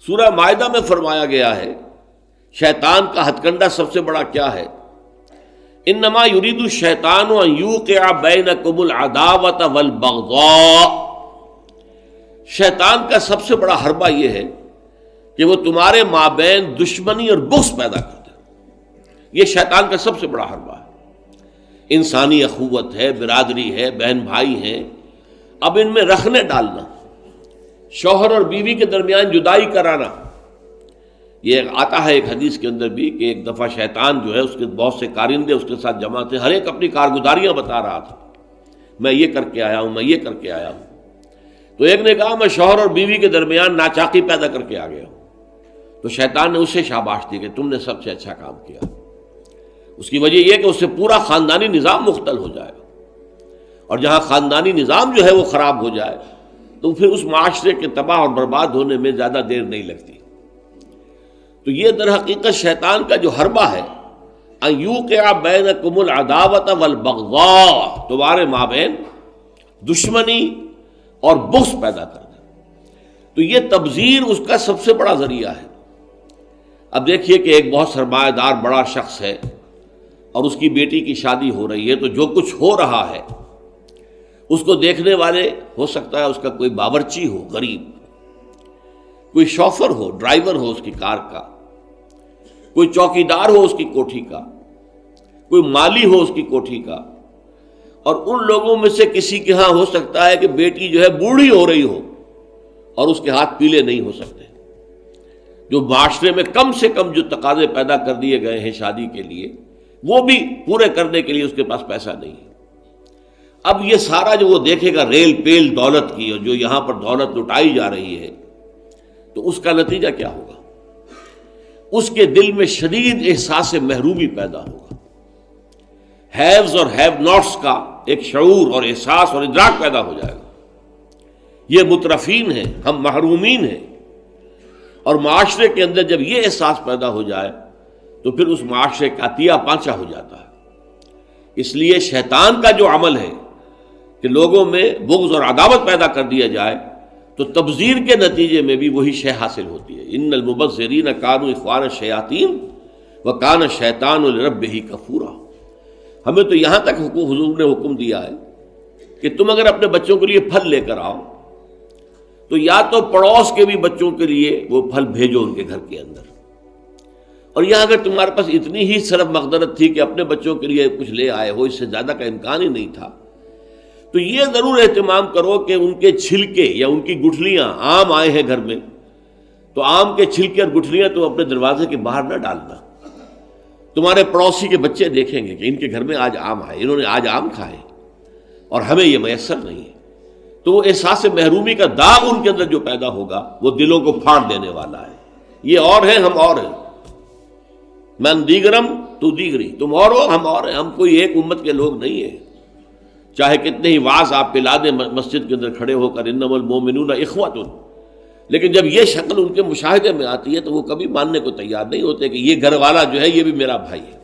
سورہ مائدہ میں فرمایا گیا ہے شیطان کا ہتھ کنڈا سب سے بڑا کیا ہے؟ انما یرید الشیطان ان یوقع بینکم العداوۃ والبغضاء، شیطان کا سب سے بڑا حربہ یہ ہے کہ وہ تمہارے مابین دشمنی اور بغض پیدا کر دے. یہ شیطان کا سب سے بڑا حربہ ہے. انسانی اخوت ہے، برادری ہے، بہن بھائی ہیں، اب ان میں رخنے ڈالنا، شوہر اور بیوی کے درمیان جدائی کرانا. یہ آتا ہے ایک حدیث کے اندر بھی کہ ایک دفعہ شیطان جو ہے اس کے بہت سے کارندے اس کے ساتھ جمع تھے، ہر ایک اپنی کارگزاریاں بتا رہا تھا، میں یہ کر کے آیا ہوں، میں یہ کر کے آیا ہوں. تو ایک نے کہا میں شوہر اور بیوی کے درمیان ناچاقی پیدا کر کے آ گیا ہوں. تو شیطان نے اسے شاباش دی کہ تم نے سب سے اچھا کام کیا. اس کی وجہ یہ کہ اس سے پورا خاندانی نظام مختل ہو جائے گا، اور جہاں خاندانی نظام جو ہے وہ خراب ہو جائے تو پھر اس معاشرے کے تباہ اور برباد ہونے میں زیادہ دیر نہیں لگتی. تو یہ در حقیقت شیطان کا جو حربہ ہے ان یوقع بینکم العداوۃ والبغضاء، تمہارے مابین دشمنی اور بغض پیدا کر دے. تو یہ تبذیر اس کا سب سے بڑا ذریعہ ہے. اب دیکھیے کہ ایک بہت سرمایہ دار بڑا شخص ہے اور اس کی بیٹی کی شادی ہو رہی ہے، تو جو کچھ ہو رہا ہے اس کو دیکھنے والے ہو سکتا ہے اس کا کوئی باورچی ہو غریب، کوئی شوفر ہو، ڈرائیور ہو اس کی کار کا، کوئی چوکیدار ہو اس کی کوٹھی کا، کوئی مالی ہو اس کی کوٹھی کا، اور ان لوگوں میں سے کسی کے ہاں ہو سکتا ہے کہ بیٹی جو ہے بوڑھی ہو رہی ہو اور اس کے ہاتھ پیلے نہیں ہو سکتے. جو معاشرے میں کم سے کم جو تقاضے پیدا کر دیے گئے ہیں شادی کے لیے وہ بھی پورے کرنے کے لیے اس کے پاس پیسہ نہیں ہے. اب یہ سارا جو وہ دیکھے گا ریل پیل دولت کی، اور جو یہاں پر دولت لٹائی جا رہی ہے، تو اس کا نتیجہ کیا ہوگا؟ اس کے دل میں شدید احساس محرومی پیدا ہوگا. ہیوز اور ہیو ناٹس کا ایک شعور اور احساس اور ادراک پیدا ہو جائے گا. یہ مترفین ہیں، ہم محرومین ہیں. اور معاشرے کے اندر جب یہ احساس پیدا ہو جائے تو پھر اس معاشرے کا عطیہ پانچا ہو جاتا ہے. اس لیے شیطان کا جو عمل ہے کہ لوگوں میں بغض اور عداوت پیدا کر دیا جائے، تو تبذیر کے نتیجے میں بھی وہی شے حاصل ہوتی ہے. ان المبذرین کانوا اخوان الشیاطین وکان الشیطان لربہ کفورا. ہمیں تو یہاں تک حضور نے حکم دیا ہے کہ تم اگر اپنے بچوں کے لیے پھل لے کر آؤ تو یا تو پڑوس کے بھی بچوں کے لیے وہ پھل بھیجو ان کے گھر کے اندر. اور یہاں اگر تمہارے پاس اتنی ہی صرف مقدرت تھی کہ اپنے بچوں کے لیے کچھ لے آئے ہو، اس سے زیادہ کا امکان ہی نہیں تھا، تو یہ ضرور اہتمام کرو کہ ان کے چھلکے یا ان کی گٹھلیاں، آم آئے ہیں گھر میں تو آم کے چھلکے اور گٹھلیاں تو اپنے دروازے کے باہر نہ ڈالنا. تمہارے پڑوسی کے بچے دیکھیں گے کہ ان کے گھر میں آج آم آئے، انہوں نے آج آم کھائے اور ہمیں یہ میسر نہیں ہے. تو وہ احساس محرومی کا داغ ان کے اندر جو پیدا ہوگا وہ دلوں کو پھاڑ دینے والا ہے. یہ اور ہیں، ہم اور ہیں. من دیگرم تو دیگری، تم اور ہو ہم اور ہیں. ہم کوئی ایک امت کے لوگ نہیں ہیں. چاہے کتنے ہی واعظ آپ پلا دیں مسجد کے اندر کھڑے ہو کر انما المؤمنون اخوۃ، لیکن جب یہ شکل ان کے مشاہدے میں آتی ہے تو وہ کبھی ماننے کو تیار نہیں ہوتے کہ یہ گھر والا جو ہے یہ بھی میرا بھائی ہے.